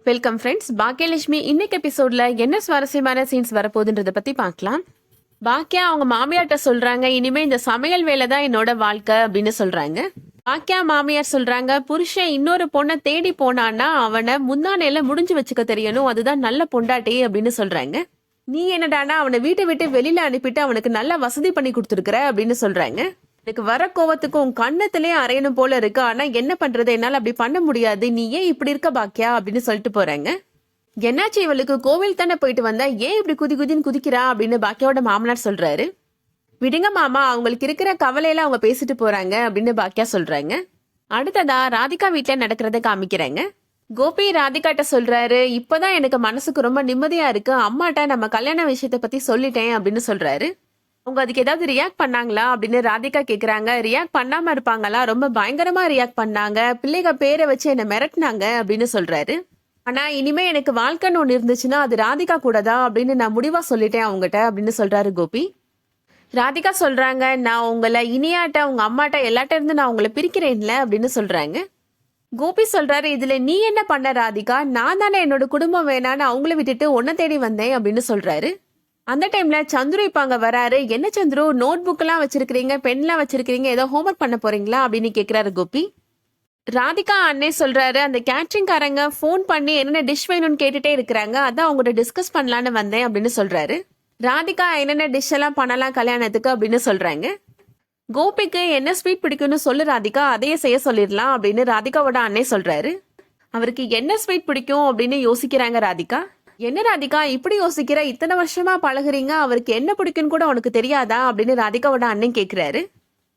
Welcome friends. Baakiyalakshmi இன்னைக்கு எபிசோட்ல என்ன சுவாரஸ்யமான சீன்ஸ் வரப்போகுதுன்றத பத்தி பார்க்கலாம். பாக்கியா அவங்க மாமியார்ட்ட சொல்றாங்க, இனிமே இந்த சமையல் வேலை தான் என்னோட வாழ்க்கை அப்படின்னு சொல்றாங்க. பாக்கியா மாமியார் சொல்றாங்க, புருஷன் இன்னொரு பொண்ணை தேடி போனான்னா அவனை முந்தானையில முடிஞ்சு வச்சுக்க தெரியணும், அதுதான் நல்ல பொண்டாட்டி அப்படின்னு சொல்றாங்க. நீ என்னடானா அவனை வீட்டை விட்டு வெளியில அனுப்பிட்டு அவனுக்கு நல்ல வசதி பண்ணி கொடுத்துருக்குற அப்படின்னு சொல்றாங்க. எனக்கு வர கோவத்துக்கு உன் கண்ணத்திலே அரையணும் போல இருக்கு, ஆனா என்ன பண்றது, என்னால அப்படி பண்ண முடியாது, நீ ஏன் இப்படி இருக்க பாக்கியா அப்படின்னு சொல்லிட்டு போறாங்க. என்னாச்சு இவளுக்கு, கோவில் தானே போயிட்டு வந்தா ஏன் இப்படி குதின்னு குதிக்கிறா அப்படின்னு பாக்கியாவோட மாமனார் சொல்றாரு. விடுங்க மாமா, அவங்களுக்கு இருக்கிற கவலையில அவங்க பேசிட்டு போறாங்க அப்படின்னு பாக்கியா சொல்றாங்க. அடுத்ததா ராதிகா வீட்டுல நடக்கிறத காமிக்கிறாங்க. கோபி ராதிகாட்ட சொல்றாரு, இப்பதான் எனக்கு மனசுக்கு ரொம்ப நிம்மதியா இருக்கு, அம்மாட்ட நம்ம கல்யாண விஷயத்த பத்தி சொல்லிட்டேன் அப்படின்னு சொல்றாரு. அவங்க அதுக்கு ஏதாவது ரியாக்ட் பண்ணாங்களா அப்படின்னு ராதிகா கேக்குறாங்க. ரியாக்ட் பண்ணாம இருப்பாங்களா, ரொம்ப பயங்கரமா ரியாக்ட் பண்ணாங்க, பிள்ளைங்க பேரை வச்சு என்ன மிரட்டினாங்க அப்படின்னு சொல்றாரு. ஆனா இனிமே எனக்கு வாழ்க்கைன்னு ஒண்ணு இருந்துச்சுன்னா அது ராதிகா கூட தான் அப்படின்னு நான் முடிவா சொல்லிட்டேன் அவங்ககிட்ட அப்படின்னு சொல்றாரு கோபி. ராதிகா சொல்றாங்க, நான் உங்களை இனியாட்ட உங்க அம்மாட்ட எல்லாட்ட இருந்து நான் உங்களை பிரிக்கிறேன்ல அப்படின்னு சொல்றாங்க. கோபி சொல்றாரு, இதுல நீ என்ன பண்ண ராதிகா, நான் தானே என்னோட குடும்பம் வேணான்னு அவங்கள விட்டுட்டு உன்னை தேடி வந்தேன் அப்படின்னு சொல்றாரு. அந்த டைம்ல சந்துரு இப்ப அங்க வராரு. என்ன சந்துரு, நோட் புக் எல்லாம் வச்சிருக்கீங்க, பென்லாம் வச்சிருக்கீங்க, ஏதோ ஹோம்ஒர்க் பண்ண போறீங்களா அப்படின்னு கேக்குறாரு கோபி. ராதிகா அண்ணே சொல்றாரு, அந்த கேட்டரிங்காரங்க போன் பண்ணி என்னென்ன டிஷ் வேணும்னு கேட்டுட்டே இருக்கிறாங்க, அதான் அவங்கள்ட்ட டிஸ்கஸ் பண்ணலான்னு வந்தேன் அப்படின்னு சொல்றாரு. ராதிகா என்னென்ன டிஷ் எல்லாம் பண்ணலாம் கல்யாணத்துக்கு அப்படின்னு சொல்றாங்க. கோபிக்கு என்ன ஸ்வீட் பிடிக்கும்னு சொல்லு ராதிகா, அதையே செய்ய சொல்லிடலாம் அப்படின்னு ராதிகாவோட அண்ணே சொல்றாரு. அவருக்கு என்ன ஸ்வீட் பிடிக்கும் அப்படின்னு யோசிக்கிறாங்க ராதிகா. என்ன ராதிகா இப்படி யோசிக்கிற, இத்தனை வருஷமா பழகுறீங்க, அவருக்கு என்ன பிடிக்கும்னு கூட உனக்கு தெரியாதா அப்படின்னு ராதிகாவோட அண்ணன் கேக்குறாரு.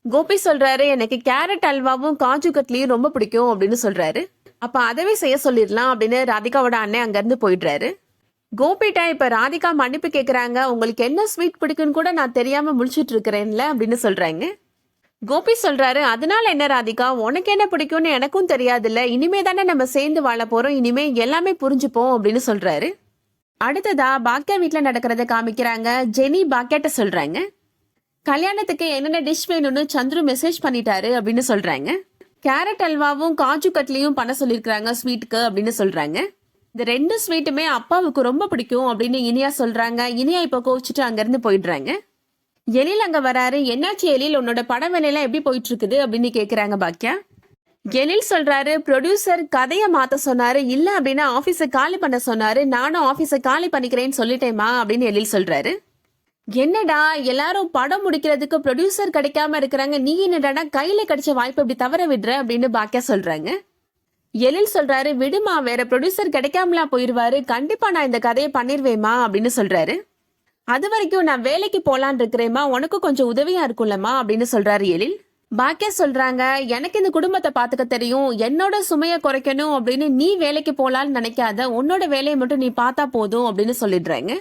கோபி சொல்றாரு, எனக்கு கேரட் அல்வாவும் காஜு கட்லியும் ரொம்ப பிடிக்கும் அப்படின்னு சொல்றாரு. அப்ப அதவே செய்ய சொல்லிடலாம் அப்படின்னு ராதிகாவோட அண்ணன் அங்க இருந்து போயிடுறாரு. கோபிட்ட இப்ப ராதிகா மன்னிப்பு கேக்குறாங்க, உங்களுக்கு என்ன ஸ்வீட் பிடிக்கும்னு கூட நான் தெரியாம முழிச்சிட்டு இருக்கிறேன்ல அப்படின்னு சொல்றாங்க. கோபி சொல்றாரு, அதனால என்ன ராதிகா, உனக்கு என்ன பிடிக்கும்னு எனக்கும் தெரியாதுல்ல, இனிமே தானே நம்ம சேர்ந்து வாழ போறோம், இனிமே எல்லாமே புரிஞ்சுப்போம் அப்படின்னு சொல்றாரு. அடுத்ததா பாக்கியா வீட்டுல நடக்கிறத காமிக்கிறாங்க. ஜெனி பாக்கியாட்ட சொல்றாங்க, கல்யாணத்துக்கு என்னென்ன டிஷ் வேணும்னு சந்துரு மெசேஜ் பண்ணிட்டாரு அப்படின்னு சொல்றாங்க. கேரட் அல்வாவும் காஜு கட்லியும் பண்ண சொல்லிருக்காங்க ஸ்வீட்டுக்கு அப்படின்னு சொல்றாங்க. இந்த ரெண்டு ஸ்வீட்டுமே அப்பாவுக்கு ரொம்ப பிடிக்கும் அப்படின்னு இனியா சொல்றாங்க. இனியா இப்ப கோவிச்சுட்டு அங்க இருந்து போயிடுறாங்க. எழில் அங்க வராரு. என்னாச்சு எழில், உன்னோட படம் வேலையெல்லாம் எப்படி போயிட்டு இருக்குது அப்படின்னு கேக்குறாங்க பாக்கியா. எழில் சொல்றாரு, ப்ரொடியூசர் கதையை மாத்த சொன்னாரு, இல்ல அப்படின்னா ஆபீஸை காலி பண்ண சொன்னாரு, நானும் ஆபீஸை காலி பண்ணிக்கிறேன்னு சொல்லிட்டேமா அப்படின்னு எழில் சொல்றாரு. என்னடா எல்லாரும் படம் முடிக்கிறதுக்கு ப்ரொடியூசர் கிடைக்காம இருக்கிறாங்க, நீ என்னடா கையில கிடைச்ச வாய்ப்பு இப்படி தவற விடுற அப்படின்னு பாக்கியா சொல்றாங்க. எழில் சொல்றாரு, விடுமா, வேற ப்ரொடியூசர் கிடைக்காமலா போயிருவாரு, கண்டிப்பா நான் இந்த கதையை பண்ணிருவேமா அப்படின்னு சொல்றாரு. அது வரைக்கும் நான் வேலைக்கு போலான் இருக்கிறேமா, உனக்கு கொஞ்சம் உதவியா இருக்கும்லமா அப்படின்னு சொல்றாரு எழில். பாக்கியா சொல்றாங்க, எனக்கு இந்த குடும்பத்தை பாத்துக்க தெரியும், என்னோட சுமைய குறைக்கணும் அப்படின்னு நீ வேலைக்கு போலான்னு நினைக்காத, உன்னோட வேலையை மட்டும் நீ பார்த்தா போதும் அப்படின்னு சொல்லிடுறாங்க.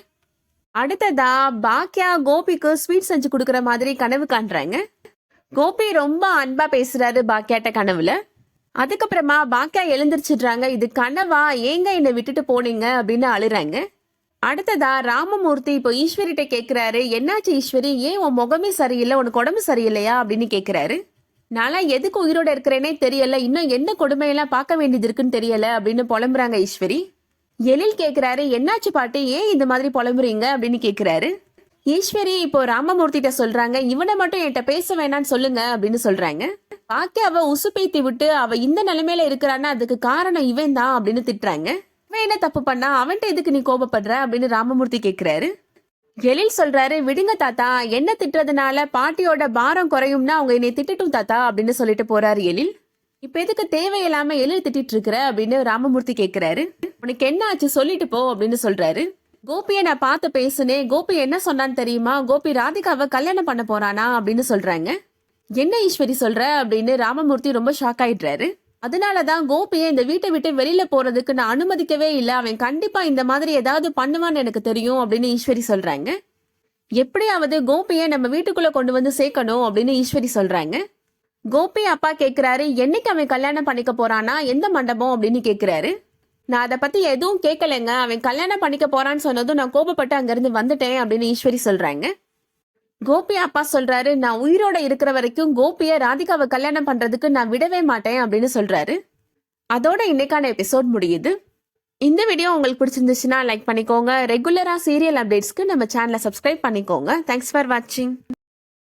அடுத்ததா பாக்கியா கோபிக்கு ஸ்வீட் செஞ்சு கொடுக்கற மாதிரி கனவு காண்றாங்க. கோபி ரொம்ப அன்பா பேசுறாரு பாக்கியாட்ட கனவுல. அதுக்கப்புறமா பாக்கியா எழுந்திரிச்சிடுறாங்க. இது கனவா, ஏங்க என்னை விட்டுட்டு போனீங்க அப்படின்னு அழுறாங்க. அடுத்ததா ராமமூர்த்தி இப்போ ஈஸ்வரிட்ட கேக்குறாரு, என்னாச்சு ஈஸ்வரி, ஏன் உன் முகமே சரியில்லை, உனக்கு உடம்பு சரியில்லையா அப்படின்னு கேக்குறாரு. நான்லாம் எதுக்கு உயிரோட இருக்கிறேனே தெரியல, இன்னும் என்ன கொடுமையெல்லாம் பார்க்க வேண்டியது இருக்குன்னு தெரியல அப்படின்னு புலம்புறாங்க ஈஸ்வரி. எழில் கேக்குறாரு, என்னாச்சு பாட்டி, ஏன் இந்த மாதிரி புலம்புறீங்க அப்படின்னு கேக்குறாரு. ஈஸ்வரி இப்போ ராமமூர்த்திட்ட சொல்றாங்க, இவனை மட்டும் என்கிட்ட பேச வேணான்னு சொல்லுங்க அப்படின்னு சொல்றாங்க. பாக்கியாவ உசுப்பேத்தி விட்டு அவ இந்த நிலைமையில இருக்கிறான்னா அதுக்கு காரணம் இவன் தான் அப்படின்னு திட்டுறாங்க. அவன் என்ன தப்பு பண்ணா, அவன்கிட்ட எதுக்கு நீ கோபப்படுற அப்படின்னு ராமமூர்த்தி கேக்குறாரு. எழில் சொல்றாரு, விடுங்க தாத்தா, என்ன திட்டுறதுனால பாட்டியோட பாரம் குறையும்னா அவங்க என்னை திட்டட்டும் தாத்தா அப்படின்னு சொல்லிட்டு போறாரு எழில். இப்ப எதுக்கு தேவையில்லாம எழில் திட்டிட்டு இருக்கிற அப்படின்னு ராமமூர்த்தி கேக்குறாரு. உனக்கு என்ன ஆச்சு சொல்லிட்டு போ அப்படின்னு சொல்றாரு. கோபியை நான் பார்த்து பேசுனேன், கோபி என்ன சொன்னான்னு தெரியுமா, கோபி ராதிகாவை கல்யாணம் பண்ண போறானா அப்படின்னு சொல்றாங்க. என்ன ஈஸ்வரி சொல்ற அப்படின்னு ராமமூர்த்தி ரொம்ப ஷாக் ஆயிடுறாரு. அதனாலதான் கோபியை இந்த வீட்டை விட்டு வெளியில போறதுக்கு நான் அனுமதிக்கவே இல்லை, அவன் கண்டிப்பா இந்த மாதிரி ஏதாவது பண்ணுவான்னு எனக்கு தெரியும் அப்படின்னு ஈஸ்வரி சொல்றாங்க. எப்படியாவது கோபியை நம்ம வீட்டுக்குள்ள கொண்டு வந்து சேர்க்கணும் அப்படின்னு ஈஸ்வரி சொல்றாங்க. கோபி அப்பா கேக்குறாரு, என்னைக்கு அவன் கல்யாணம் பண்ணிக்க போறானா, எந்த மண்டபம் அப்படின்னு கேக்குறாரு. நான் அதை பத்தி எதுவும் கேட்கலைங்க, அவன் கல்யாணம் பண்ணிக்க போறான்னு சொன்னதும் நான் கோபப்பட்டு அங்கிருந்து வந்துட்டேன் அப்படின்னு ஈஸ்வரி சொல்றாங்க. கோபி அப்பா சொல்றாரு, நான் உயிரோட இருக்கிற வரைக்கும் கோபிய ராதிகாவை கல்யாணம் பண்றதுக்கு நான் விடவே மாட்டேன் அப்படின்னு சொல்றாரு. அதோட இன்னைக்கான எபிசோட் முடியுது. இந்த வீடியோ உங்களுக்கு பிடிச்சிருந்துச்சுன்னா லைக் பண்ணிக்கோங்க. ரெகுலரா சீரியல் அப்டேட்ஸ்க்கு நம்ம சேனலை சப்ஸ்கிரைப் பண்ணிக்கோங்க. தேங்க்ஸ் ஃபார் வாட்சிங்.